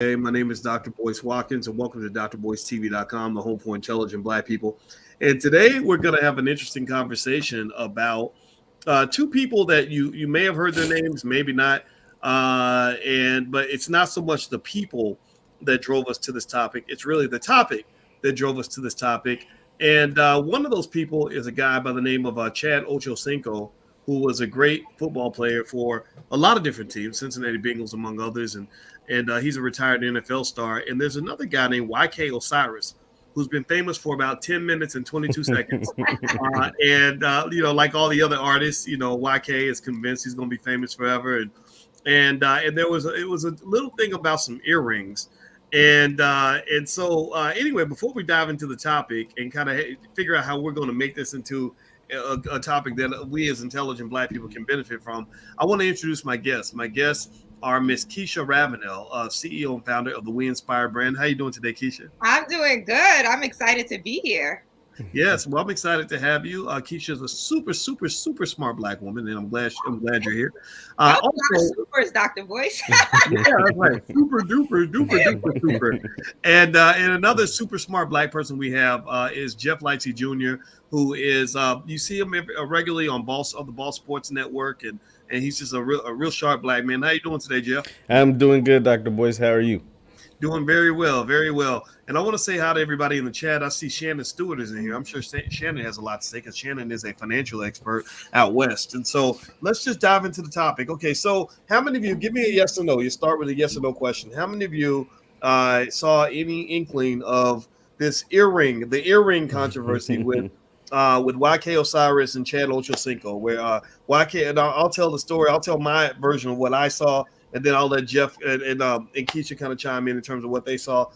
Hey, my name is Dr. Boyce Watkins, and welcome to drboycetv.com, the home for intelligent Black people. And today we're going to have an interesting conversation about two people that you may have heard their names, maybe not, but it's not so much the people that drove us to this topic; it's really the topic that drove us to this topic. And one of those people is a guy by the name of Chad Ochocinco, who was a great football player for a lot of different teams, Cincinnati Bengals among others, and he's a retired NFL star. And there's another guy named YK Osiris, who's been famous for about 10 minutes and 22 seconds. Like all the other artists, YK is convinced he's going to be famous forever. And it was a little thing about some earrings. Anyway, before we dive into the topic and kind of figure out how we're going to make this into a topic that we as intelligent Black people can benefit from, I want to introduce my guests. My guests are Miss Keisha Ravenel, CEO and founder of the We Inspire brand. How you doing today, Keisha? I'm doing good. I'm excited to be here. Yes, well, I'm excited to have you. Keisha is a super, super, super smart Black woman, and I'm glad you're here. Also, supers, Dr. Boyce. Yeah, that's right. Super duper, duper, duper, super. And another super smart Black person we have is Jeff Lightsey Jr., who is you see him regularly on the Ball Sports Network, and he's just a real sharp Black man. How you doing today, Jeff? I'm doing good, Dr. Boyce. How are you? Doing very well, very well. And I want to say hi to everybody in the chat. I see Shannon Stewart is in here. I'm sure Shannon has a lot to say because Shannon is a financial expert out west. And so let's just dive into the topic. Okay, so how many of you, give me a yes or no. You start with a yes or no question. How many of you saw any inkling of the earring controversy with YK Osiris and Chad Ochocinco, where YK, and I'll tell the story. I'll tell my version of what I saw, and then I'll let Jeff and Keisha kind of chime in terms of what they saw.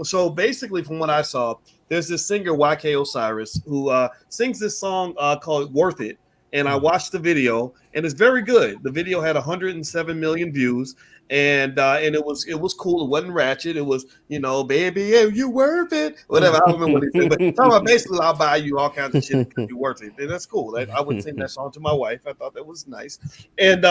So basically, from what I saw, there's this singer YK Osiris who sings this song called "Worth It," and I watched the video, and it's very good. The video had 107 million views, and it was cool. It wasn't ratchet. It was, baby, yeah, you worth it. Whatever. I don't remember what he said, but talking about basically, I'll buy you all kinds of shit because you're worth it. And that's cool. I would sing that song to my wife. I thought that was nice. And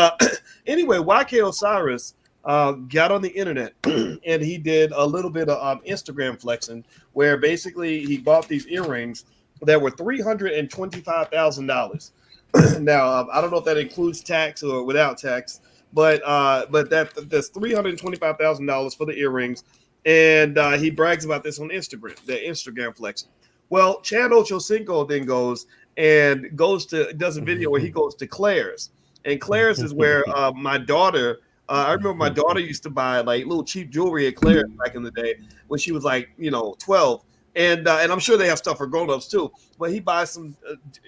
anyway, YK Osiris got on the internet and he did a little bit of Instagram flexing, where basically he bought these earrings that were $325,000. Now, I don't know if that includes tax or without tax, but that's $325,000 for the earrings, and he brags about this on Instagram, the Instagram flexing. Well, Chad Ocho Cinco then does a video where he goes to Claire's, and Claire's is where my daughter. I remember my daughter used to buy like little cheap jewelry at Claire's back in the day when she was like 12. And I'm sure they have stuff for grown-ups too. But he buys some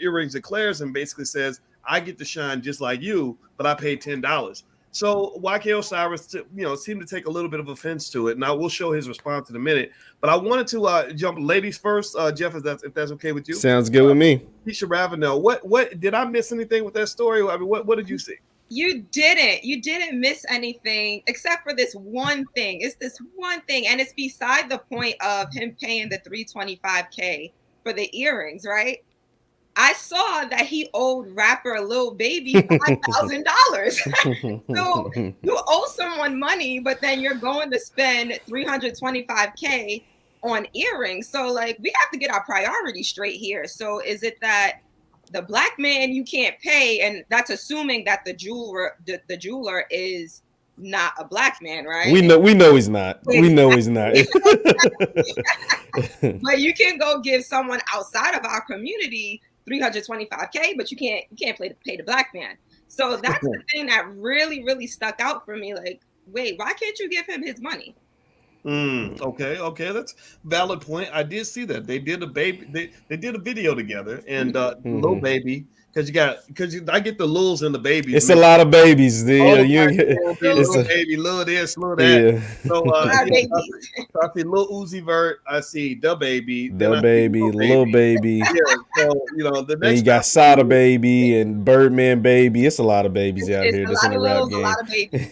earrings at Claire's and basically says, I get to shine just like you, but I paid $10. So YK Osiris, seemed to take a little bit of offense to it. And I will show his response in a minute. But I wanted to jump ladies first, Jeff, if that's okay with you. Sounds good with me. Keisha Ravenel, what did I miss anything with that story? I mean, what did you see? You didn't miss anything except for this one thing. It's this one thing, and it's beside the point of him paying the $325K for the earrings, right? I saw that he owed rapper Lil Baby $5,000. So you owe someone money, but then you're going to spend $325K on earrings. So like, we have to get our priorities straight here. So is it that the Black man you can't pay, and that's assuming that the jeweler is not a Black man, right? We know he's not. Exactly. We know he's not. But you can go give someone outside of our community $325K, but you can't pay the Black man. So that's the thing that really, really stuck out for me. Like, wait, why can't you give him his money? Okay, that's a valid point. I did see that they did a video together, and Lil Baby, because I get the Lils and the babies. It's a lot of babies. Little baby, little this, little that. Yeah. So I see Lil Uzi Vert, I see the baby, Lil Baby. Yeah, so the next. And you got Sada Baby and Birdman Baby. It's a lot of babies out here. Just in the rap game. A lot of babies.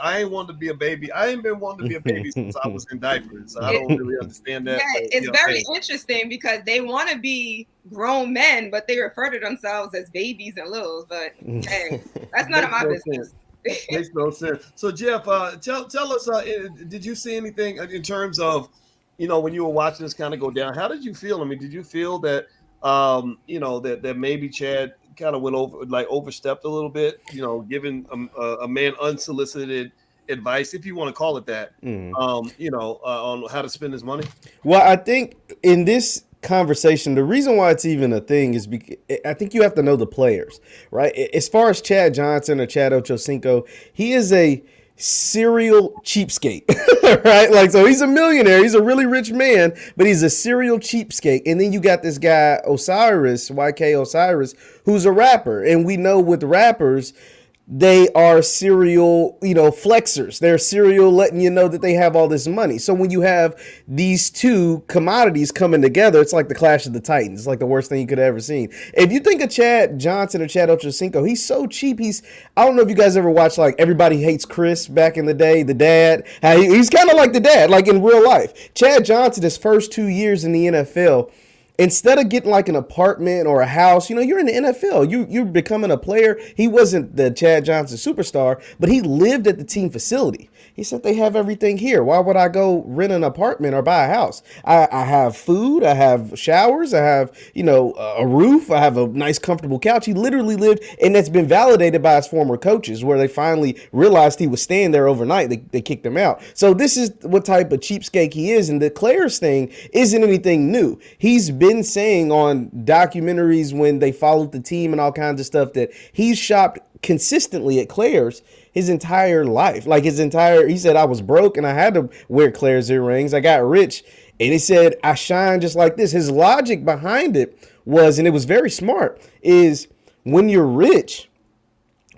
I ain't wanted to be a baby. I ain't been wanting to be a baby since I was in diapers. So I don't really understand that. Yeah, it's very interesting because they want to be grown men, but they refer to themselves as babies and littles. But hey, that's none of my business. Makes no sense. So Jeff, tell us, did you see anything in terms of, when you were watching this kind of go down? How did you feel? I mean, did you feel that, that maybe Chad kind of went over, like overstepped a little bit, giving a man unsolicited advice, if you want to call it that, on how to spend his money? Well, I think in this conversation, the reason why it's even a thing is because I think you have to know the players, right? As far as Chad Johnson or Chad Ochocinco, he is a serial cheapskate, right? Like, so he's a millionaire. He's a really rich man, but he's a serial cheapskate. And then you got this guy, Osiris, YK Osiris, who's a rapper. And we know with rappers, they are serial, flexers. They're serial letting you know that they have all this money. So when you have these two commodities coming together, it's like the Clash of the Titans. It's like the worst thing you could have ever seen. If you think of Chad Johnson or Chad Ochocinco, he's so cheap. I don't know if you guys ever watched like Everybody Hates Chris back in the day, the dad. He's kind of like the dad, like in real life. Chad Johnson, his first 2 years in the NFL, instead of getting like an apartment or a house, you're in the NFL. You're becoming a player. He wasn't the Chad Johnson superstar, but he lived at the team facility. He said they have everything here. Why would I go rent an apartment or buy a house? I have food. I have showers. I have, a roof. I have a nice, comfortable couch. He literally lived, and that's been validated by his former coaches, where they finally realized he was staying there overnight. They kicked him out. So this is what type of cheapskate he is. And the Claire's thing isn't anything new. He's been saying on documentaries when they followed the team and all kinds of stuff that he's shopped consistently at Claire's his entire life. Like he said, I was broke and I had to wear Claire's earrings. I got rich. And he said, I shine just like this. His logic behind it was, and it was very smart, is when you're rich,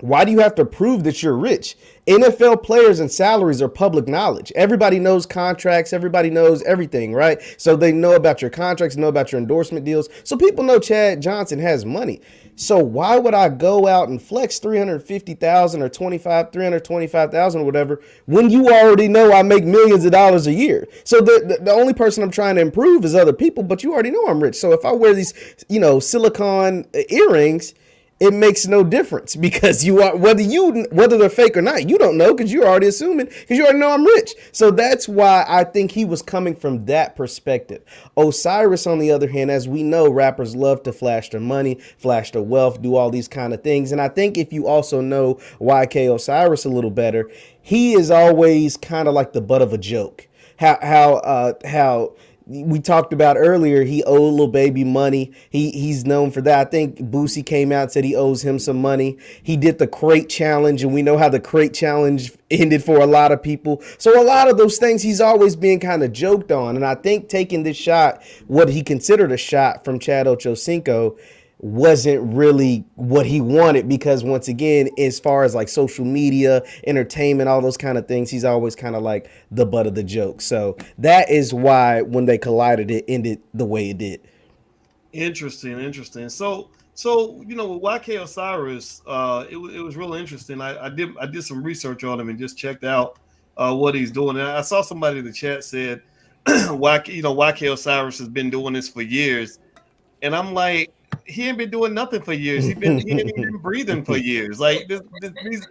why do you have to prove that you're rich? NFL players and salaries are public knowledge. Everybody knows contracts. Everybody knows everything, right? So they know about your contracts, know about your endorsement deals. So people know Chad Johnson has money. So why would I go out and flex $350,000 or 325,000 or whatever when you already know I make millions of dollars a year? So the only person I'm trying to improve is other people, but you already know I'm rich. So if I wear these, silicone earrings, it makes no difference because whether they're fake or not, you don't know because you're already assuming because you already know I'm rich. So that's why I think he was coming from that perspective. Osiris, on the other hand, as we know, rappers love to flash their money, flash their wealth, do all these kind of things. And I think if you also know YK Osiris a little better, he is always kind of like the butt of a joke. How we talked about earlier, he owed Lil Baby money. He's known for that. I think Boosie came out and said he owes him some money. He did the crate challenge, and we know how the crate challenge ended for a lot of people. So a lot of those things he's always being kind of joked on. And I think taking this shot, what he considered a shot from Chad Ochocinco, wasn't really what he wanted because once again, as far as like social media, entertainment, all those kind of things, he's always kind of like the butt of the joke. So that is why when they collided, it ended the way it did. Interesting. So with YK Osiris, it was really interesting. I did some research on him and just checked out what he's doing. And I saw somebody in the chat said YK Osiris has been doing this for years, and I'm like, he ain't been doing nothing for years. He ain't even been breathing for years. Like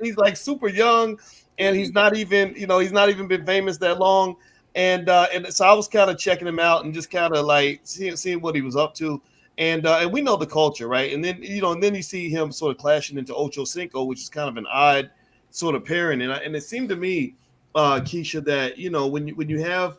he's like super young, and he's not even been famous that long. And so I was kind of checking him out and just kind of like seeing what he was up to. And we know the culture, right? And then you see him sort of clashing into Ocho Cinco, which is kind of an odd sort of pairing. And it seemed to me, Keisha, that when you have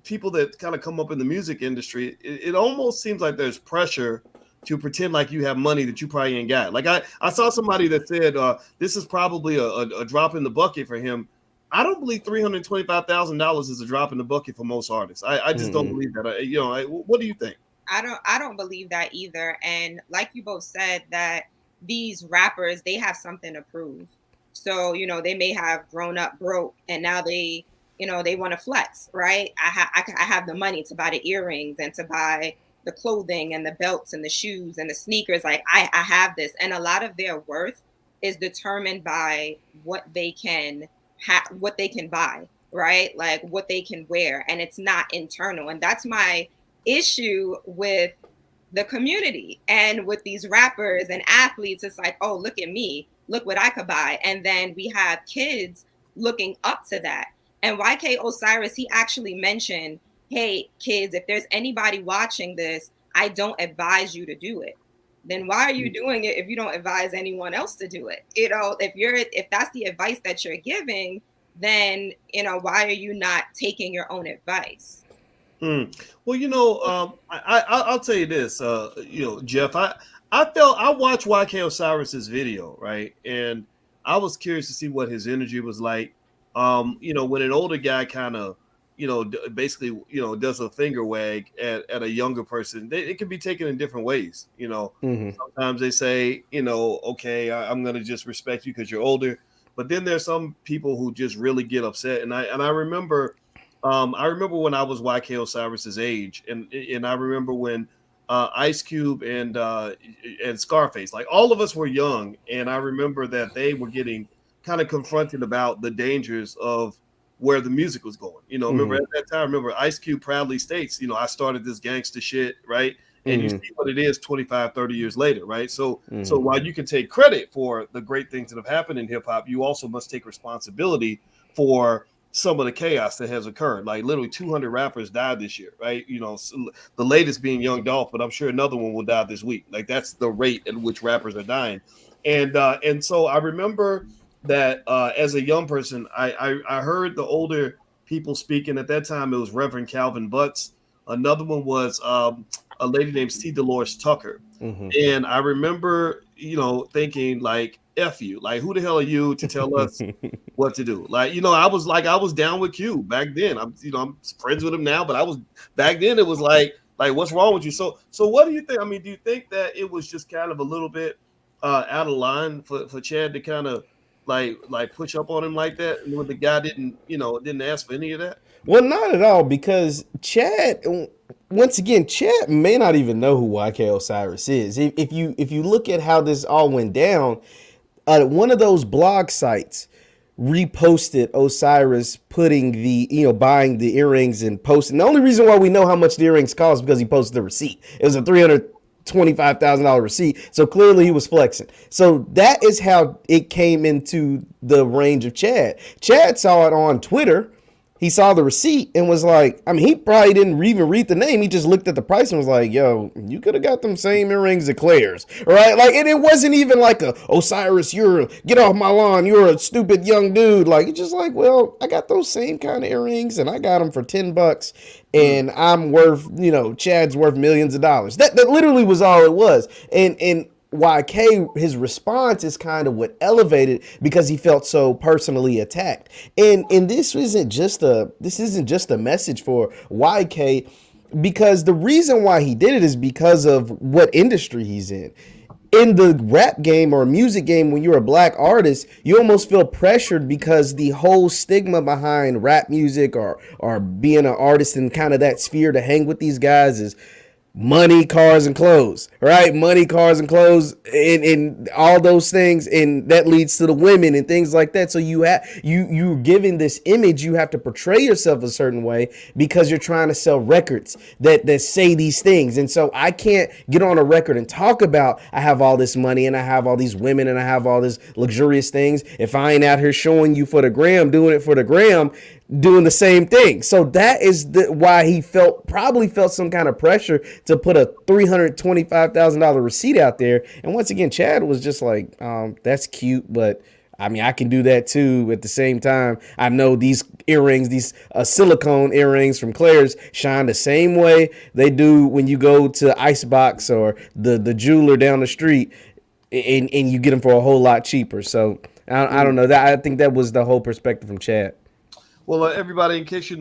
people that kind of come up in the music industry, it almost seems like there's pressure to pretend like you have money that you probably ain't got. Like I saw somebody that said this is probably a drop in the bucket for him. I don't believe $325,000 is a drop in the bucket for most artists. I just don't believe that. What do you think? I don't believe that either. And like you both said, that these rappers, they have something to prove. So, they may have grown up broke and now they want to flex, right? I have the money to buy the earrings and to buy the clothing and the belts and the shoes and the sneakers. Like I have this, and a lot of their worth is determined by what they can buy, right? Like what they can wear, and it's not internal. And that's my issue with the community and with these rappers and athletes. It's like, oh, look at me. look what I could buy. And then we have kids looking up to that. And YK Osiris, he actually mentioned, hey, kids, if there's anybody watching this, I don't advise you to do it. Then why are you doing it if you don't advise anyone else to do it? If that's the advice that you're giving, then, why are you not taking your own advice? Well, I'll tell you this, Jeff, I watched YK Osiris's video, right? And I was curious to see what his energy was like. When an older guy kind of, basically, does a finger wag at a younger person, it can be taken in different ways. Sometimes they say, okay, I'm going to just respect you because you're older. But then there's some people who just really get upset. And I remember when I was YK Osiris's age, and I remember when Ice Cube and Scarface, like all of us were young, and I remember that they were getting kind of confronted about the dangers of where the music was going. Remember at that time, Ice Cube proudly states, I started this gangster shit, right? And you see what it is 25, 30 years later, right? So while you can take credit for the great things that have happened in hip hop, you also must take responsibility for some of the chaos that has occurred. Like literally 200 rappers died this year, right? So the latest being Young Dolph, but I'm sure another one will die this week. Like that's the rate at which rappers are dying. And so I remember that as a young person, I heard the older people speaking. At that time, it was Reverend Calvin Butts. Another one was a lady named C. Dolores Tucker. And I remember, thinking like, F you, like, who the hell are you to tell us what to do? Like, I was down with Q back then. I'm friends with him now, but back then it was like, what's wrong with you? So what do you think? I mean, do you think that it was just kind of a little bit out of line for Chad to kind of like push up on him like that when the guy didn't ask for any of that? Well, not at all, because Chad, once again, Chad may not even know who YK Osiris is. If you look at how this all went down, one of those blog sites reposted Osiris putting buying the earrings and posting. The only reason why we know how much the earrings cost is because he posted the receipt. It was a $325,000 receipt. So clearly he was flexing. So that is how it came into the range of Chad. Chad saw it on Twitter. He saw the receipt and was like, I mean, he probably didn't even read the name. He just looked at the price and was like, yo, you could have got them same earrings at Claire's, right? Like, and it wasn't even like Osiris, get off my lawn. You're a stupid young dude. Like, it's just like, well, I got those same kind of earrings and I got them for $10 and I'm worth, Chad's worth millions of dollars. That literally was all it was. And YK, his response is kind of what elevated, because he felt so personally attacked. And this isn't just a message for YK, because the reason why he did it is because of what industry he's in. In the rap game or music game, when you're a black artist, you almost feel pressured because the whole stigma behind rap music or being an artist in kind of that sphere to hang with these guys is money, cars, and clothes, right? Money, cars, and clothes, and all those things, and that leads to the women and things like that. So you're given this image. You have to portray yourself a certain way because you're trying to sell records that say these things. And so I can't get on a record and talk about I have all this money and I have all these women and I have all this luxurious things if I ain't out here showing you for the gram, doing it for the gram, doing the same thing. So that is why he probably felt some kind of pressure to put a $325,000 receipt out there. And once again, Chad was just like, that's cute, but I mean, I can do that too. At the same time, I know these earrings, these silicone earrings from Claire's, shine the same way they do when you go to Icebox or the jeweler down the street, and you get them for a whole lot cheaper. So I don't know. I think that was the whole perspective from Chad. Well, everybody, in case you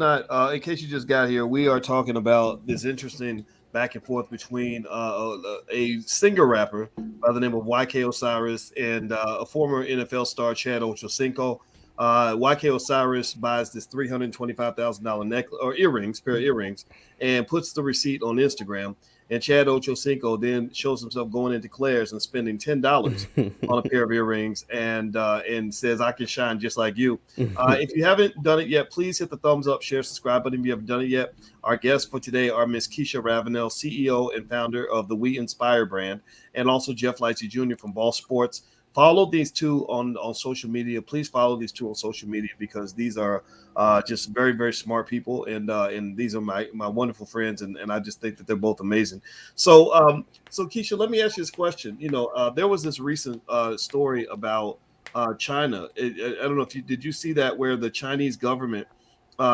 just got here, we are talking about this interesting back and forth between a singer rapper by the name of YK Osiris and a former NFL star, Chad Ocho Cinco. YK Osiris buys this $325,000 necklace or pair of earrings, and puts the receipt on Instagram. And Chad Ocho Cinco then shows himself going into Claire's and spending $10 on a pair of earrings, and says, I can shine just like you. If you haven't done it yet, please hit the thumbs up, share, subscribe button if you haven't done it yet. Our guests for today are Miss Keisha Ravenel, CEO and founder of the We Inspire brand, and also Jeff Lightsey Jr. from Ball Sports. follow these two on social media. Please follow these two on social media because these are just very, very smart people, and these are my wonderful friends, and I just think that they're both amazing. So Keisha, let me ask you this question. There was this recent story about China. I don't know if did you see that, where the Chinese government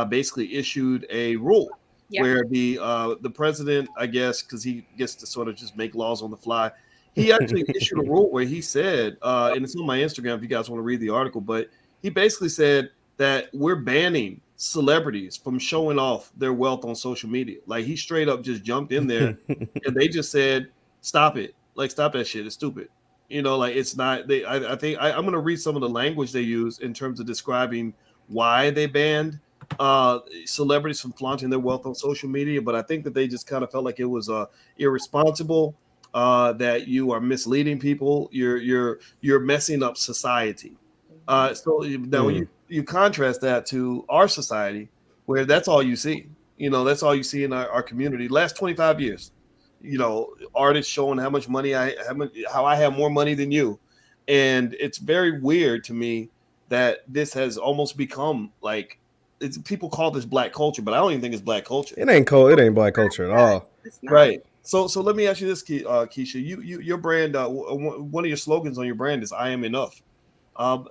basically issued a rule Yeah. where the president, I guess, because he gets to sort of just make laws on the fly, he actually issued a rule where he said, and it's on my Instagram if you guys want to read the article, but he basically said that we're banning celebrities from showing off their wealth on social media. Like, he straight up just jumped in there and they just said, stop it. Like, stop that shit. It's stupid. Like, it's not. I think I'm going to read some of the language they use in terms of describing why they banned celebrities from flaunting their wealth on social media. But I think that they just kind of felt like it was irresponsible, that you are misleading people, you're messing up society. So now you contrast that to our society, where that's all you see. That's all you see in our community. Last 25 years, artists showing how much money how I have more money than you, and it's very weird to me that this has almost become like, people call this black culture, but I don't even think it's black culture. It ain't cold. It ain't black culture at all. Right. So let me ask you this, Keisha. Your brand, one of your slogans on your brand is "I am enough."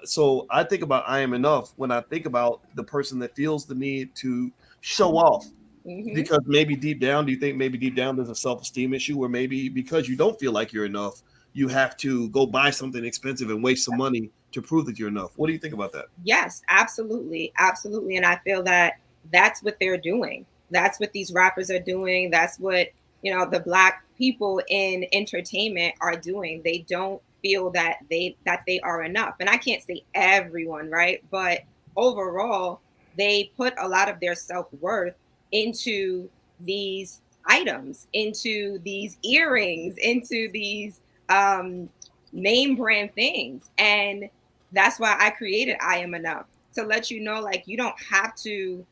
So I think about "I am enough" when I think about the person that feels the need to show off, because maybe deep down, do you think maybe deep down there's a self-esteem issue, where maybe because you don't feel like you're enough, you have to go buy something expensive and waste some money to prove that you're enough? What do you think about that? Yes, absolutely, absolutely. And I feel that that's what they're doing. That's what these rappers are doing. That's what the Black people in entertainment are doing. They don't feel that they are enough. And I can't say everyone, right? But overall, they put a lot of their self-worth into these items, into these earrings, into these name brand things. And that's why I created "I Am Enough," to let you know, like, you don't have to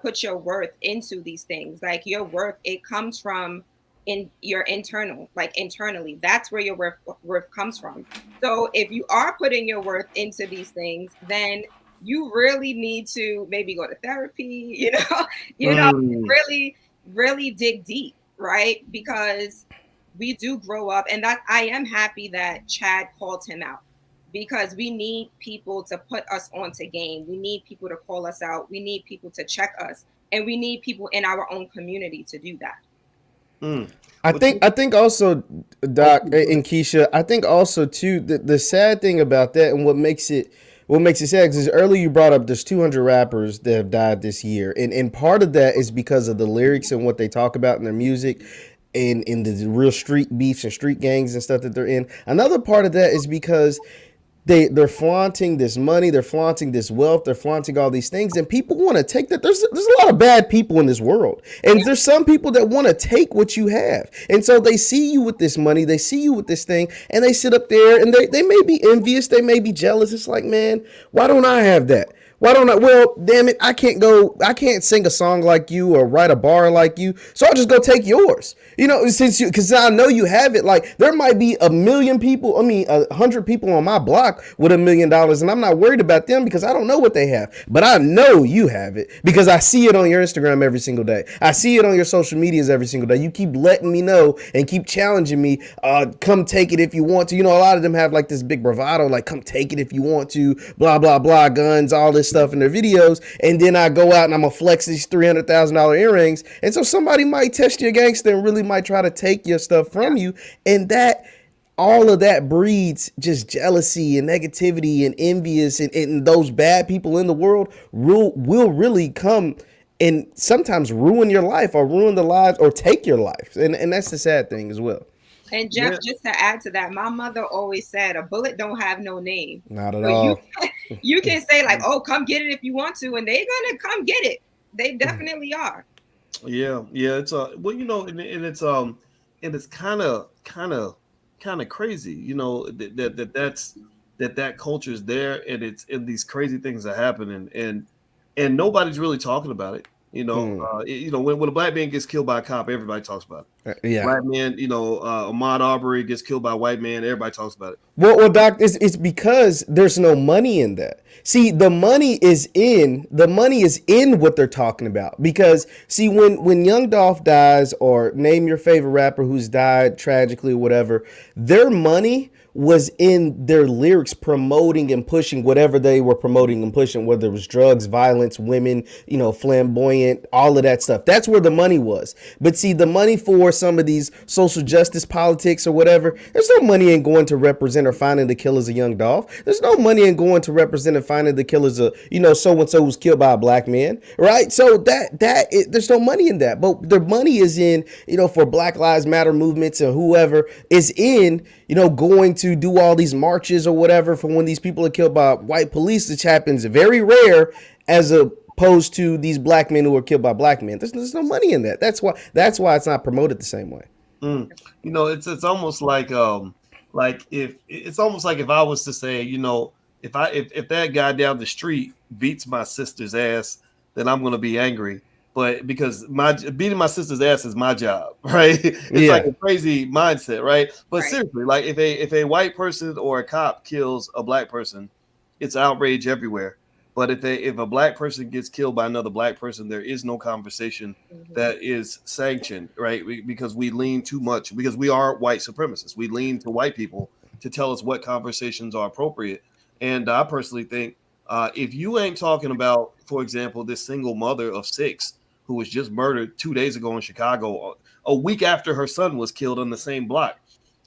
put your worth into these things. Like, your worth, it comes from in your internal, like internally. That's where your worth comes from. So if you are putting your worth into these things, then you really need to maybe go to therapy, really, really dig deep, right? Because we do grow up, and that I am happy that Chad called him out, because we need people to put us onto game. We need people to call us out. We need people to check us, and we need people in our own community to do that. I think also, Doc and Keisha, I think also too, the sad thing about that, and what makes it sad, is earlier you brought up there's 200 rappers that have died this year, and part of that is because of the lyrics and what they talk about in their music, and in the real street beefs and street gangs and stuff that they're in. Another part of that is because they're flaunting this money, they're flaunting this wealth, they're flaunting all these things, and people want to take that. There's a lot of bad people in this world, and there's some people that want to take what you have, and so they see you with this money, they see you with this thing, and they sit up there and they may be envious, they may be jealous. It's like, man, why don't I have that? Why don't I? Well, damn it, I can't sing a song like you or write a bar like you, so I'll just go take yours. Because I know you have it. Like, there might be 100 people on my block with $1 million, and I'm not worried about them because I don't know what they have. But I know you have it because I see it on your Instagram every single day. I see it on your social medias every single day. You keep letting me know and keep challenging me. Come take it if you want to. A lot of them have like this big bravado, like, come take it if you want to, blah, blah, blah, guns, all this stuff in their videos. And then I go out and I'm going to flex these $300,000 earrings. And so somebody might test your gangster and really might try to take your stuff from you, and that all of that breeds just jealousy and negativity and envious, and those bad people in the world will really come and sometimes ruin your life or ruin the lives or take your life, and that's the sad thing as well. And Jeff, just to add to that, my mother always said a bullet don't have no name. Not at all. You can say like, oh, come get it if you want to, and they're gonna come get it. They definitely are. Yeah, it's and it's kind of crazy, that culture is there, and it's and these crazy things are happening, and nobody's really talking about it. When a black man gets killed by a cop, everybody talks about it. Yeah. Black man, Ahmaud Arbery gets killed by a white man, everybody talks about it. Well, Doc, it's because there's no money in that. See, the money is in what they're talking about. Because see, when Young Dolph dies, or name your favorite rapper who's died tragically or whatever, their money was in their lyrics promoting and pushing whatever they were promoting and pushing, whether it was drugs, violence, women, flamboyant, all of that stuff. That's where the money was. But see, the money for some of these social justice politics or whatever, there's no money in going to represent or finding the killers of Young Dolph. There's no money in going to represent and finding the killers of, so-and-so who's killed by a black man, right? So there's no money in that. But the money is in, for Black Lives Matter movements and whoever is in, going to do all these marches or whatever for when these people are killed by white police, which happens very rare, as opposed to these black men who are killed by black men. There's no money in that. That's why it's not promoted the same way. It's almost like if I was to say, if that guy down the street beats my sister's ass, then I'm gonna be angry. But because beating my sister's ass is my job, right? It's like a crazy mindset, right? But seriously, like if a white person or a cop kills a black person, it's outrage everywhere. But if a black person gets killed by another black person, there is no conversation that is sanctioned, right? Because we lean too much, because we are white supremacists. We lean to white people to tell us what conversations are appropriate. And I personally think if you ain't talking about, for example, this single mother of 6 who was just murdered 2 days ago in Chicago, a week after her son was killed on the same block,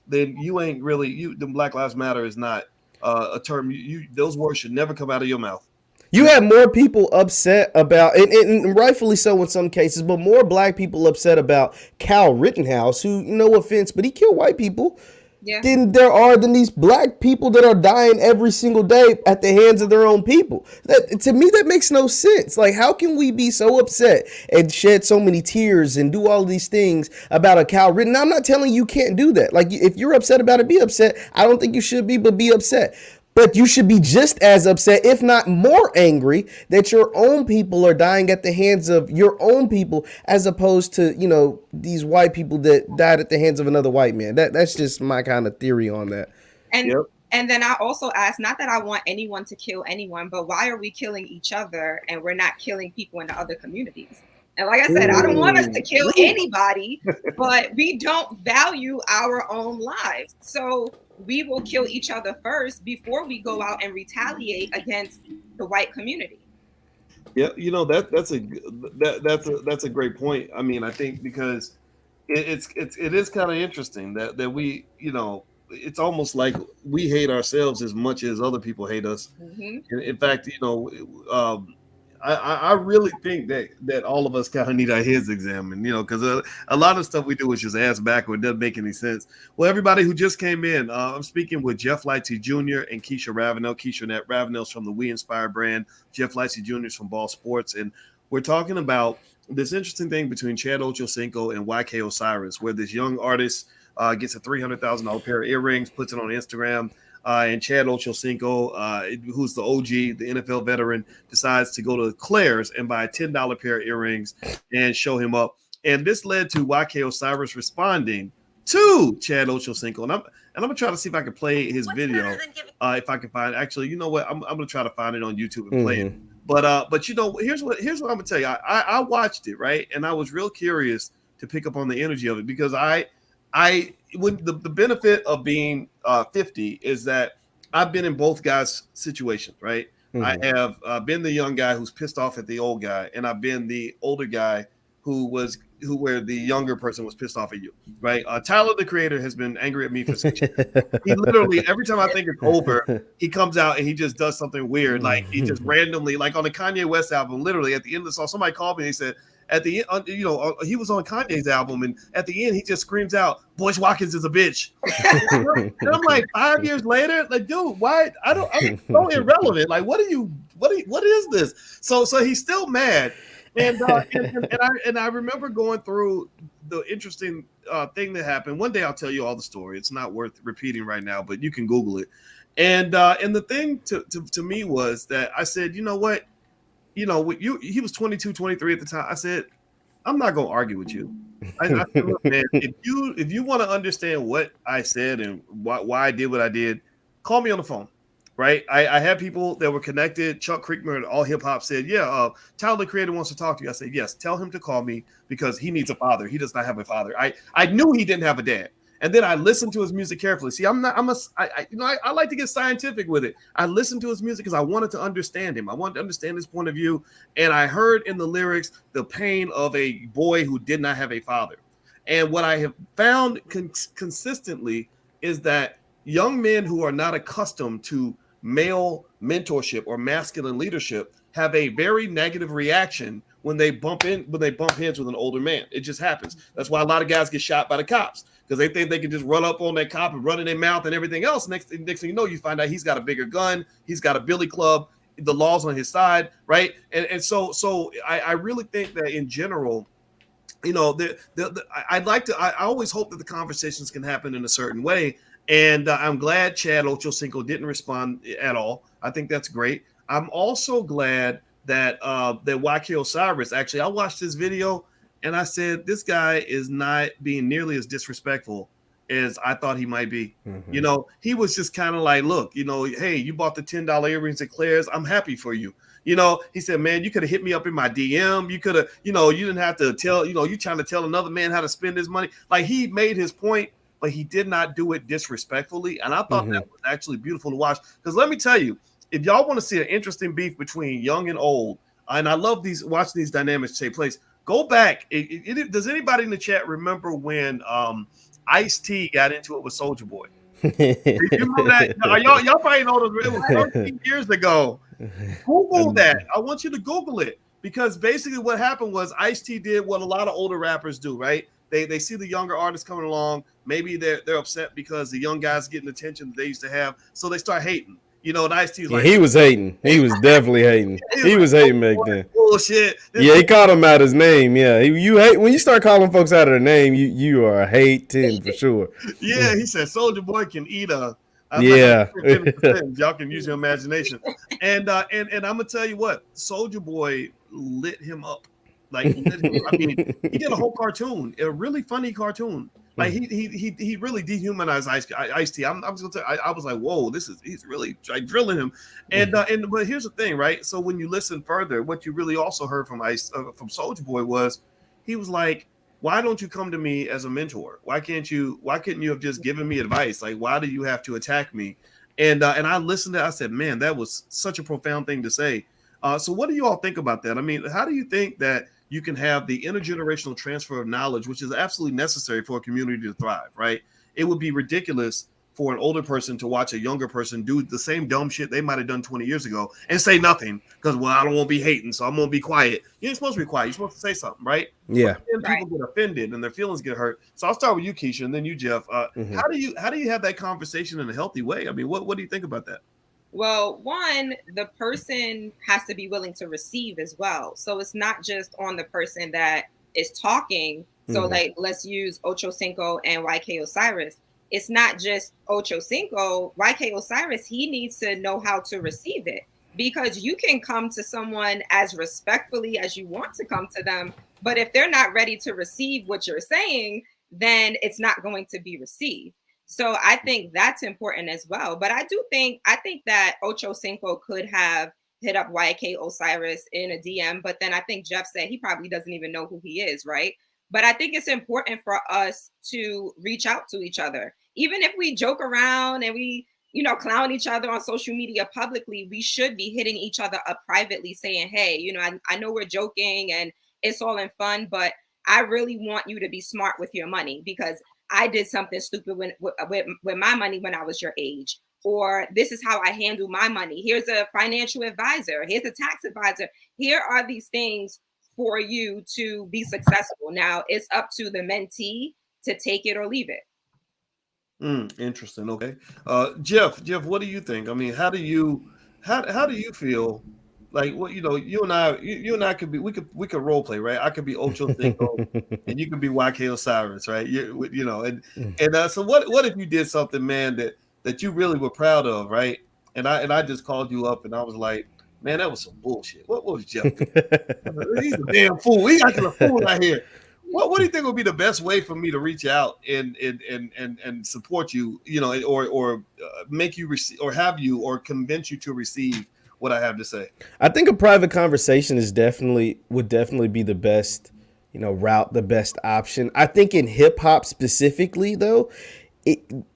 then you ain't really, the Black Lives Matter is not a term. Those words should never come out of your mouth. You have more people upset about, and rightfully so in some cases, but more black people upset about Kyle Rittenhouse, who, no offense, but he killed white people, than these black people that are dying every single day at the hands of their own people. To me, that makes no sense. Like, how can we be so upset and shed so many tears and do all these things about a Kyle Rittenhouse? I'm not telling you can't do that. Like, if you're upset about it, be upset. I don't think you should be, but be upset. But you should be just as upset, if not more angry, that your own people are dying at the hands of your own people, as opposed to, these white people that died at the hands of another white man. That's just my kind of theory on that. And then I also ask, not that I want anyone to kill anyone, but why are we killing each other and we're not killing people in the other communities? And like I said, I don't want us to kill anybody, but we don't value our own lives. So we will kill each other first before we go out and retaliate against the white community. Yeah, that's a great point. I mean, I think because it is kind of interesting that we, it's almost like we hate ourselves as much as other people hate us. In fact, I really think that all of us kind of need our heads examined, because a lot of stuff we do is just ass backward. It doesn't make any sense. Well, everybody who just came in, I'm speaking with Jeff Lightsey Jr. and Keisha Ravenel. Keisha Ravenel's from the We Inspire brand. Jeff Lightsey Jr. is from Ball Sports. And we're talking about this interesting thing between Chad Ochocinco and YK Osiris, where this young artist gets a $300,000 pair of earrings, puts it on Instagram. And Chad Ochocinco, who's the OG, the NFL veteran, decides to go to Claire's and buy a $10 pair of earrings and show him up. And this led to YK Osiris responding to Chad Ochocinco. And I'm gonna try to see if I can play his video. If I can find, actually, you know what? I'm gonna try to find it on YouTube and play it. But here's what I'm gonna tell you. I watched it, right, and I was real curious to pick up on the energy of it, because when the benefit of being 50 is that I've been in both guys' situations, right? I have been the young guy who's pissed off at the old guy, and I've been the older guy where the younger person was pissed off at you, right? Tyler, the creator, has been angry at me for 6 years. He literally, every time I think it's over, he comes out and he just does something weird. Like, he just randomly, like on the Kanye West album, literally at the end of the song, somebody called me and he said, at the end, he was on Kanye's album, and at the end, he just screams out, "Boyce Watkins is a bitch." And I'm like, 5 years later, like, dude, why? I'm so irrelevant. Like, what is this? So he's still mad. And I remember going through the interesting thing that happened. One day I'll tell you all the story. It's not worth repeating right now, but you can Google it. And the thing to me was that I said, you know what? you know, he was 22, 23 at the time. I said, I'm not gonna argue with you. I said, look, man, if you want to understand what I said and why I did what I did, call me on the phone. Right. I had people that were connected. Chuck Creekman at All Hip Hop said, yeah, Tyler the Creator wants to talk to you. I said, yes, tell him to call me because he needs a father. He does not have a father. I knew he didn't have a dad. And then I listened to his music carefully. See, I like to get scientific with it. I listened to his music because I wanted to understand him. I wanted to understand his point of view. And I heard in the lyrics the pain of a boy who did not have a father. And what I have found consistently is that young men who are not accustomed to male mentorship or masculine leadership have a very negative reaction when they bump heads with an older man. It just happens. That's why a lot of guys get shot by the cops, because they think they can just run up on that cop and run in their mouth and everything else. Next thing you know, you find out he's got a bigger gun, he's got a billy club, the law's on his side, right? And so I really think that in general, you know, I always hope that the conversations can happen in a certain way. And I'm glad Chad Ocho Cinco didn't respond at all. I think that's great. I'm also glad that YK Osiris, actually, I watched this video and I said, this guy is not being nearly as disrespectful as I thought he might be. Mm-hmm. You know, he was just kind of like, look, you know, hey, you bought the $10 earrings at Claire's. I'm happy for you. You know, he said, man, you could have hit me up in my DM. You could have, you know, you didn't have to tell, you know, you trying to tell another man how to spend his money. Like, he made his point, but he did not do it disrespectfully. And I thought that was actually beautiful to watch. Because let me tell you, if y'all want to see an interesting beef between young and old, and I love watching these dynamics take place, go back. Does anybody in the chat remember when Ice-T got into it with Soulja Boy? You remember that? Y'all probably know it was 13 years ago. Google that. I want you to Google it, because basically what happened was Ice-T did what a lot of older rappers do, right? They see the younger artists coming along. Maybe they're upset because the young guys getting the attention that they used to have, so they start hating. You know, and Ice-T's like, he was hating. He was definitely hating. He was hating back then. Bullshit. Yeah, he called him out his name. Yeah, you hate when you start calling folks out of their name. You are hating for sure. Yeah, he said Soulja Boy can eat a. Yeah, y'all can use your imagination. And I'm gonna tell you what, Soulja Boy lit him up. Like, I mean, he did a whole cartoon, a really funny cartoon. Like, he really dehumanized Ice-T. I was like, whoa, he's really like drilling him. And but here's the thing, right? So when you listen further, what you really also heard from Soulja Boy was, he was like, why don't you come to me as a mentor? Why couldn't you have just given me advice? Like, why do you have to attack me? And I listened to it, I said, man, that was such a profound thing to say. So what do you all think about that? I mean, how do you think that you can have the intergenerational transfer of knowledge, which is absolutely necessary for a community to thrive, right? It would be ridiculous for an older person to watch a younger person do the same dumb shit they might have done 20 years ago and say nothing because, well, I don't want to be hating, so I'm going to be quiet. You ain't supposed to be quiet. You're supposed to say something, right? Yeah. But then people get offended and their feelings get hurt. So I'll start with you, Keisha, and then you, Jeff. How do you have that conversation in a healthy way? I mean, what do you think about that? Well, one, the person has to be willing to receive as well. So it's not just on the person that is talking. So like, let's use Ocho Cinco and YK Osiris. It's not just Ocho Cinco. YK Osiris, he needs to know how to receive it, because you can come to someone as respectfully as you want to come to them. But if they're not ready to receive what you're saying, then it's not going to be received. So I think that's important as well. But I think that Ocho Cinco could have hit up YK Osiris in a DM, but then I think Jeff said he probably doesn't even know who he is, right? But I think it's important for us to reach out to each other. Even if we joke around and we, you know, clown each other on social media publicly, we should be hitting each other up privately saying, hey, you know, I know we're joking and it's all in fun, but I really want you to be smart with your money, because I did something stupid with my money when I was your age, or this is how I handle my money. Here's a financial advisor. Here's a tax advisor. Here are these things for you to be successful. Now it's up to the mentee to take it or leave it. Interesting. Okay. Jeff, what do you think? I mean, how do you feel? Like, what, you know, you and I could be, we could role play, right? I could be Ocho Cinco and you could be YK Osiris, right? You know, and so what if you did something, man, that you really were proud of, right? And I just called you up and I was like, Man, that was some bullshit. What was Jeff doing? He's a damn fool. He acting a fool out here. What do you think would be the best way for me to reach out and support you, or make you receive, or have you, or convince you to receive what I have to say? I think a private conversation would definitely be the best, route, the best option. I think in hip hop specifically, though,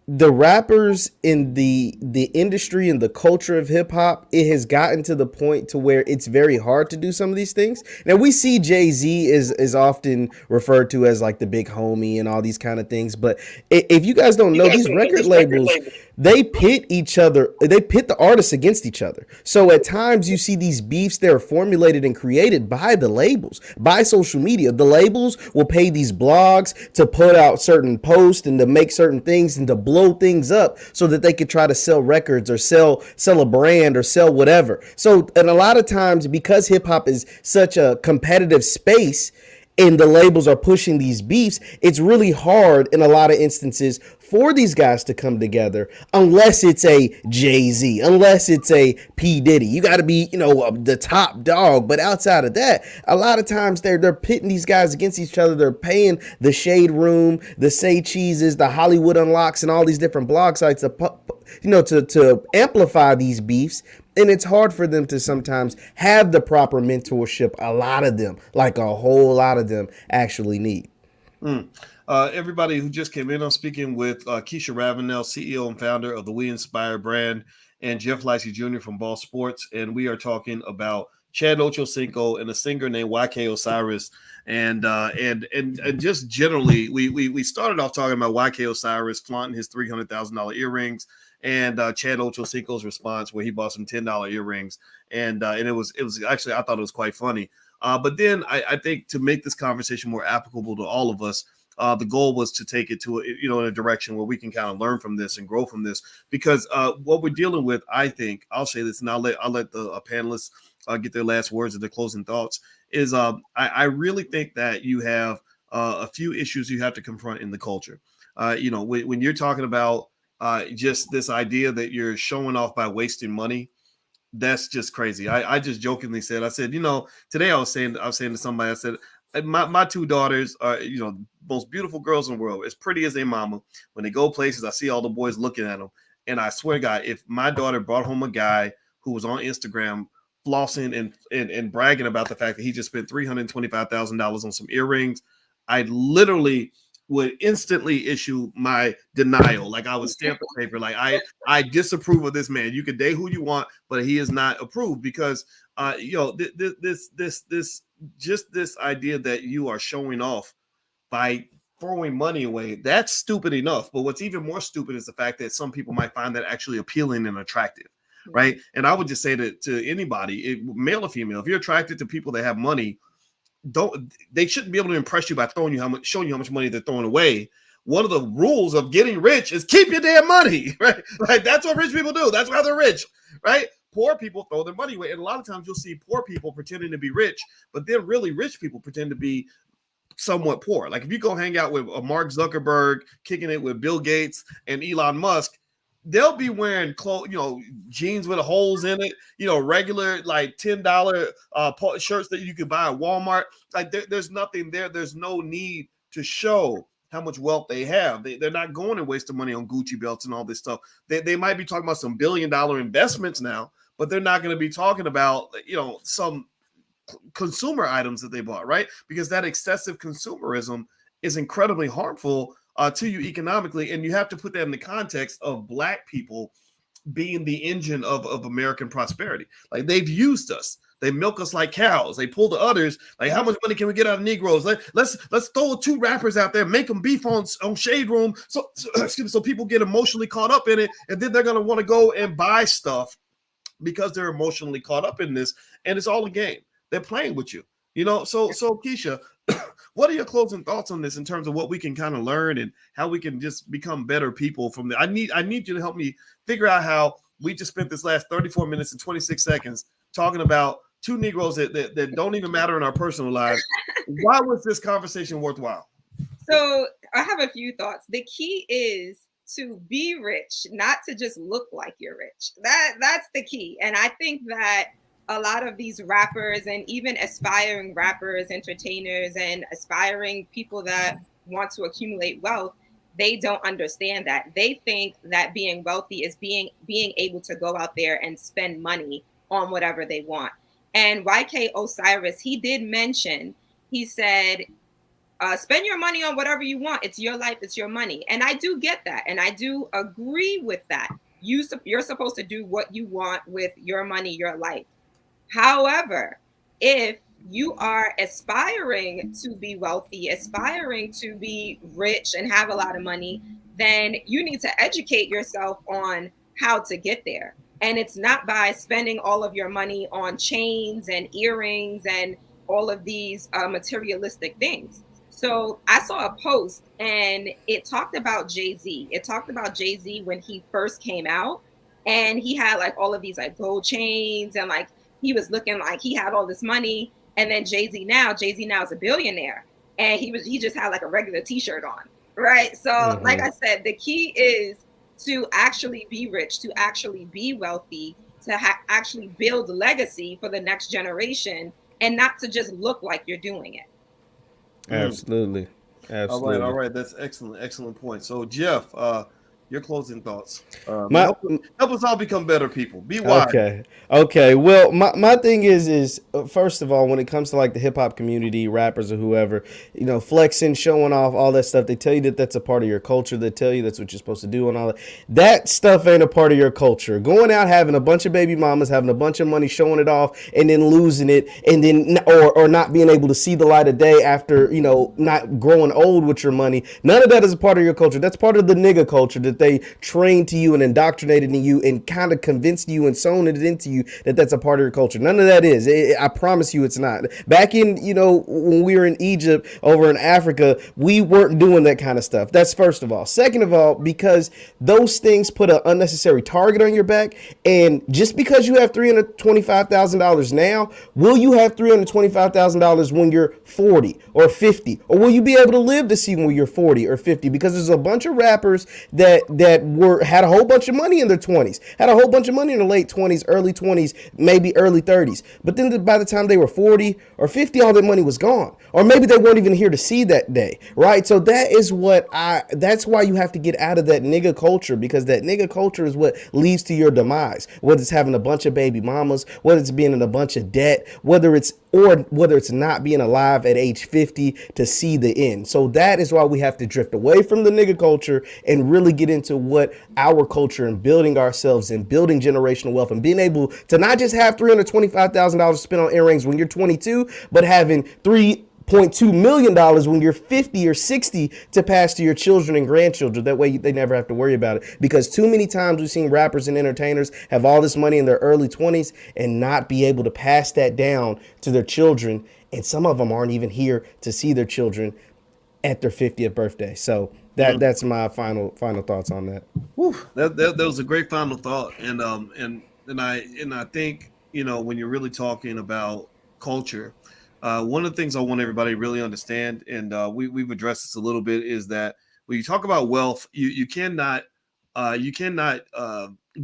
the rappers in the industry and the culture of hip hop, it has gotten to the point to where it's very hard to do some of these things. Now we see Jay-Z is often referred to as like the big homie and all these kind of things, but if you guys don't know, these record labels, they pit the artists against each other. So at times you see these beefs that are formulated and created by the labels, by social media. The labels will pay these blogs to put out certain posts and to make certain things and to blow things up so that they could try to sell records or sell a brand or sell whatever. So, and a lot of times, because hip hop is such a competitive space and the labels are pushing these beefs, it's really hard in a lot of instances for these guys to come together unless it's a Jay-Z, unless it's a P. Diddy. You got to be, the top dog. But outside of that, a lot of times they're pitting these guys against each other. They're paying the Shade Room, the Say Cheeses, the Hollywood Unlocks, and all these different blog sites to amplify these beefs. And it's hard for them to sometimes have the proper mentorship. A lot of them, like a whole lot of them, actually need. Everybody who just came in, I'm speaking with Keisha Ravenel, CEO and founder of the We Inspire brand, and Jeff Licey Jr. from Ball Sports. And we are talking about Chad Ocho Cinco and a singer named YK Osiris. And just generally, we started off talking about YK Osiris flaunting his $300,000 earrings, and Chad Ocho Cinco's response where he bought some $10 earrings, and it was actually, I thought it was quite funny. But then I think to make this conversation more applicable to all of us, the goal was to take it to in a direction where we can kind of learn from this and grow from this, because what we're dealing with, I think, I'll say this, and I'll let the panelists get their last words or their closing thoughts, is I really think that you have a few issues you have to confront in the culture. When you're talking about just this idea that you're showing off by wasting money, that's just crazy. I just jokingly said, today I was saying to somebody, I said, my two daughters are, most beautiful girls in the world, as pretty as their mama. When they go places, I see all the boys looking at them. And I swear to God, if my daughter brought home a guy who was on Instagram flossing and bragging about the fact that he just spent $325,000 on some earrings, I literally would instantly issue my denial. Like I would stamp the paper. Like I disapprove of this man. You can date who you want, but he is not approved, because this idea that you are showing off by throwing money away, that's stupid enough. But what's even more stupid is the fact that some people might find that actually appealing and attractive, right? And I would just say that to anybody, male or female, if you're attracted to people that have money, they shouldn't be able to impress you by showing you how much money they're throwing away. One of the rules of getting rich is keep your damn money, right? Like that's what rich people do. That's why they're rich, right? Poor people throw their money away. And a lot of times you'll see poor people pretending to be rich, but then really rich people pretend to be somewhat poor. Like if you go hang out with Mark Zuckerberg, kicking it with Bill Gates and Elon Musk, they'll be wearing clothes, jeans with holes in it, regular like $10 shirts that you could buy at Walmart. Like there's nothing there. There's no need to show how much wealth they have. They're not going and wasting money on Gucci belts and all this stuff. They might be talking about some $1 billion investments now, but they're not going to be talking about, some consumer items that they bought, right? Because that excessive consumerism is incredibly harmful to you economically. And you have to put that in the context of Black people being the engine of American prosperity. Like they've used us. They milk us like cows. They pull the others. Like how much money can we get out of Negroes? Let's throw 2 rappers out there, make them beef on Shade Room. So people get emotionally caught up in it. And then they're going to want to go and buy stuff because they're emotionally caught up in this. And it's all a game. They're playing with you, So Keisha, what are your closing thoughts on this in terms of what we can kind of learn and how we can just become better people from there? I need you to help me figure out how we just spent this last 34 minutes and 26 seconds talking about 2 Negroes that don't even matter in our personal lives. Why was this conversation worthwhile? So I have a few thoughts. The key is to be rich, not to just look like you're rich. That's the key. And I think that a lot of these rappers and even aspiring rappers, entertainers, and aspiring people that want to accumulate wealth, they don't understand that. They think that being wealthy is being able to go out there and spend money on whatever they want. And YK Osiris, he did mention, he said, spend your money on whatever you want. It's your life, it's your money. And I do get that. And I do agree with that. You're supposed to do what you want with your money, your life. However, if you are aspiring to be wealthy, aspiring to be rich and have a lot of money, then you need to educate yourself on how to get there. And it's not by spending all of your money on chains and earrings and all of these materialistic things. So I saw a post and it talked about Jay-Z. It talked about Jay-Z when he first came out, and he had like all of these like gold chains, and like he was looking like he had all this money. And then Jay-Z now is a billionaire, and he just had like a regular t-shirt on, right? So like I said, the key is to actually be rich, to actually be wealthy, to actually build legacy for the next generation, and not to just look like you're doing it. Absolutely. Absolutely. All right. That's excellent point. So, Jeff, your closing thoughts. My, help us all become better people. Be wise. Okay. Well, my thing is first of all, when it comes to like the hip hop community, rappers or whoever, you know, flexing, showing off, all that stuff, they tell you that that's a part of your culture. They tell you that's what you're supposed to do and all that. That stuff ain't a part of your culture. Going out, having a bunch of baby mamas, having a bunch of money, showing it off, and then losing it, and then or not being able to see the light of day after, you know, not growing old with your money. None of that is a part of your culture. That's part of the nigga culture that they trained to you and indoctrinated in you and kind of convinced you and sewn it into you that that's a part of your culture. None of that is. I promise you it's not. Back in, you know, when we were in Egypt, over in Africa, we weren't doing that kind of stuff. That's first of all. Second of all, because those things put an unnecessary target on your back, and just because you have $325,000 now, will you have $325,000 when you're 40 or 50? Or will you be able to live to see when you're 40 or 50? Because there's a bunch of rappers that had a whole bunch of money in their 20s, had a whole bunch of money in their late 20s, early 20s, maybe early 30s. But then by the time they were 40 or 50, all that money was gone. Or maybe they weren't even here to see that day, right? So that's why you have to get out of that nigga culture, because that nigga culture is what leads to your demise. Whether it's having a bunch of baby mamas, whether it's being in a bunch of debt, whether it's not being alive at age 50 to see the end. So that is why we have to drift away from the nigga culture and really get into what our culture and building ourselves and building generational wealth and being able to not just have $325,000 spent on earrings when you're 22, but having $3.2 million when you're 50 or 60 to pass to your children and grandchildren. That way they never have to worry about it. Because too many times we've seen rappers and entertainers have all this money in their early 20s and not be able to pass that down to their children. And some of them aren't even here to see their children at their 50th birthday. So that's my final thoughts on that. Whew, that was a great final thought. And I think, you know, when you're really talking about culture, one of the things I want everybody to really understand, and we've addressed this a little bit, is that when you talk about wealth, you cannot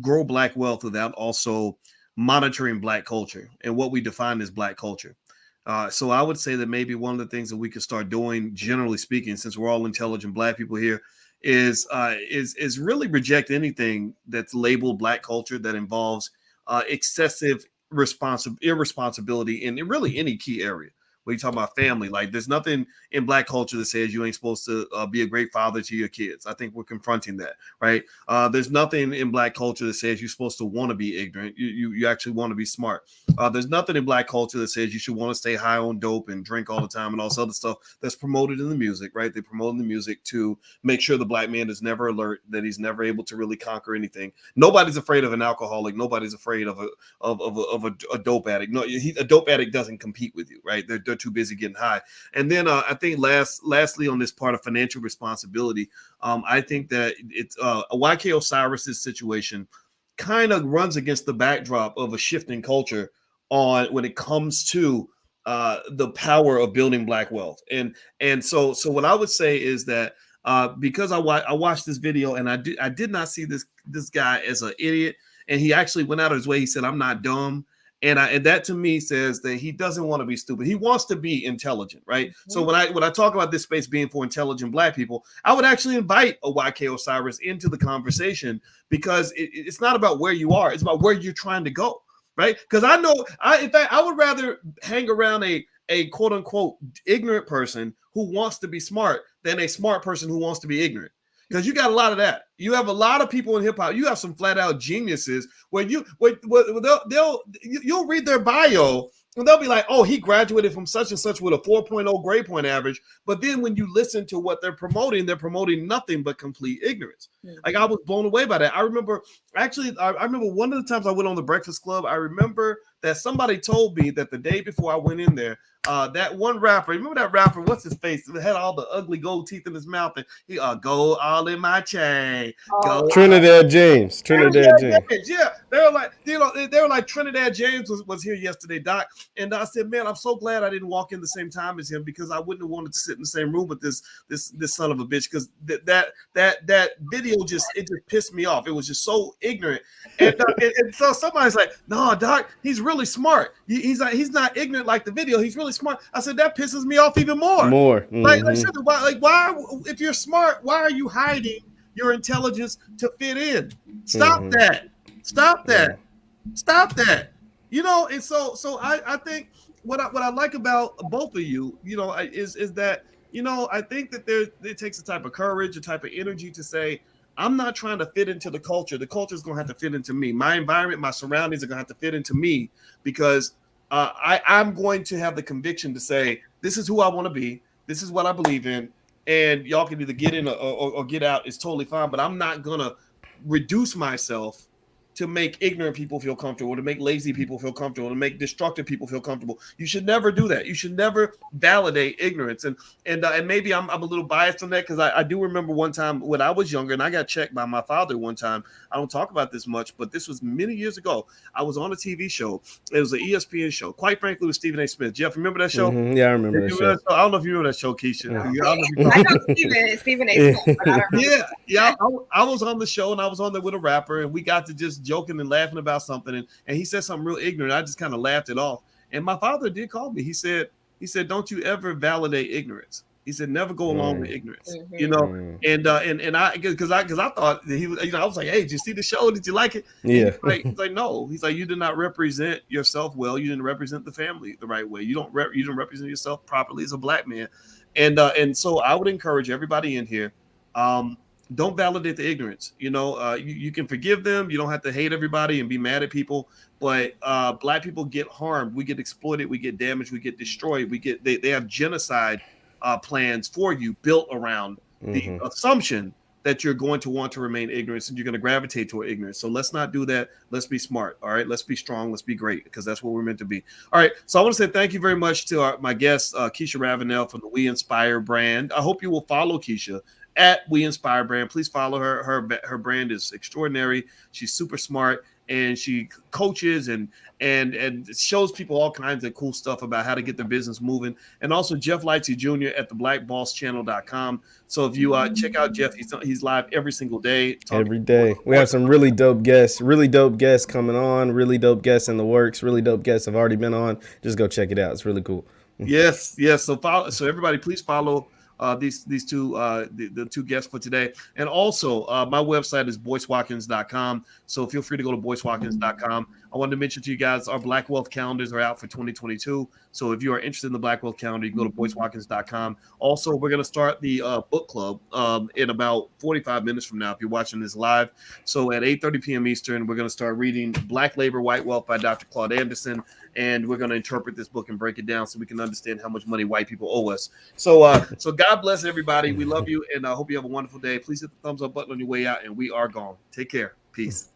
grow Black wealth without also monitoring Black culture and what we define as Black culture. So I would say that maybe one of the things that we could start doing, generally speaking, since we're all intelligent Black people here, is really reject anything that's labeled Black culture that involves excessive irresponsibility in really any key area. When you talk about family, like there's nothing in Black culture that says you ain't supposed to be a great father to your kids. I think we're confronting that, right? There's nothing in Black culture that says you're supposed to want to be ignorant. You actually want to be smart. There's nothing in Black culture that says you should want to stay high on dope and drink all the time and all this other stuff that's promoted in the music, right? They promote the music to make sure the Black man is never alert, that he's never able to really conquer anything. Nobody's afraid of an alcoholic. Nobody's afraid of a dope addict. No, a dope addict doesn't compete with you, right? They're too busy getting high. And then I think lastly on this part of financial responsibility, I think that it's a YK Osiris's situation kind of runs against the backdrop of a shifting culture on when it comes to the power of building Black wealth. And so what I would say is that because I watched this video and I did not see this guy as an idiot, and he actually went out of his way. He said, "I'm not dumb." And that to me says that he doesn't want to be stupid. He wants to be intelligent, right? Mm-hmm. So when I talk about this space being for intelligent Black people, I would actually invite a YK Osiris into the conversation, because it's not about where you are, it's about where you're trying to go, right? Because in fact, I would rather hang around a quote unquote ignorant person who wants to be smart than a smart person who wants to be ignorant. Because you got a lot of that. You have a lot of people in hip hop. You have some flat out geniuses where you'll read their bio and they'll be like, oh, he graduated from such and such with a 4.0 grade point average. But then when you listen to what they're promoting nothing but complete ignorance. Mm-hmm. Like, I was blown away by that. I remember one of the times I went on the Breakfast Club, I remember that somebody told me that the day before I went in there, that one rapper, remember that rapper, what's his face? It had all the ugly gold teeth in his mouth, and he gold all in my chain. Trinidad James. Yeah, they were like Trinidad James was here yesterday, Doc. And I said, man, I'm so glad I didn't walk in the same time as him, because I wouldn't have wanted to sit in the same room with this son of a bitch, because that video just pissed me off. It was just so ignorant. And so somebody's like, no, Doc, he's really smart. He's not ignorant like the video. He's really smart. I said, that pisses me off even more. Mm-hmm. Why, if you're smart, why are you hiding your intelligence to fit in? Stop that. You know, and so I think what I like about both of you, you know, is that, you know, I think that it takes a type of courage, a type of energy to say, I'm not trying to fit into the culture. The culture is going to have to fit into me. My environment, my surroundings are going to have to fit into me, because I'm going to have the conviction to say, this is who I want to be. This is what I believe in. And y'all can either get in or get out. It's totally fine. But I'm not going to reduce myself to make ignorant people feel comfortable, to make lazy people feel comfortable, to make destructive people feel comfortable. You should never do that. You should never validate ignorance. And maybe I'm a little biased on that, because I do remember one time when I was younger and I got checked by my father one time. I don't talk about this much, but this was many years ago. I was on a TV show. It was an ESPN show. Quite frankly, with Stephen A. Smith. Jeff, remember that show? Mm-hmm. Yeah, I remember that show. I don't know if you remember that show, Keisha. Yeah. I know Stephen A. Smith. But I don't remember. Yeah. I was on the show, and I was on there with a rapper, and we got to just joking and laughing about something, and he said something real ignorant. I just kind of laughed it off. And my father did call me. He said, don't you ever validate ignorance. He said, never go along with ignorance. Mm-hmm. You know, and I because I thought that he was, you know, I was like, hey, did you see the show? Did you like it? Yeah. He's like, no. He's like, you did not represent yourself well. You didn't represent the family the right way. You didn't represent yourself properly as a Black man. And so I would encourage everybody in here, don't validate the ignorance. You know, you can forgive them. You don't have to hate everybody and be mad at people. But Black people get harmed. We get exploited. We get damaged. We get destroyed. They have genocide plans for you built around the assumption that you're going to want to remain ignorant, and you're going to gravitate toward ignorance. So let's not do that. Let's be smart. All right. Let's be strong. Let's be great, because that's what we're meant to be. All right. So I want to say thank you very much to my guest, Keisha Ravenel from the We Inspire brand. I hope you will follow Keisha at We Inspire brand. Please follow her. Her brand is extraordinary. She's super smart, and she coaches and shows people all kinds of cool stuff about how to get their business moving. And also Jeff Lightsey Jr. at theblackbosschannel.com. So if you check out Jeff, he's live every single day. Every day. We have some really dope guests coming on, really dope guests in the works, really dope guests have already been on. Just go check it out. It's really cool. Yes. So everybody, please follow these two the two guests for today. And also my website is boycewatkins.com. So feel free to go to boycewatkins.com. I wanted to mention to you guys, our Black Wealth calendars are out for 2022. So if you are interested in the Black Wealth calendar, you can go to boycewatkins.com. Also, we're going to start the book club in about 45 minutes from now if you're watching this live. So at 8:30 p.m. Eastern, we're going to start reading Black Labor, White Wealth by Dr. Claude Anderson. And we're going to interpret this book and break it down so we can understand how much money white people owe us. So God bless everybody. We love you, and I hope you have a wonderful day. Please hit the thumbs up button on your way out, and we are gone. Take care. Peace.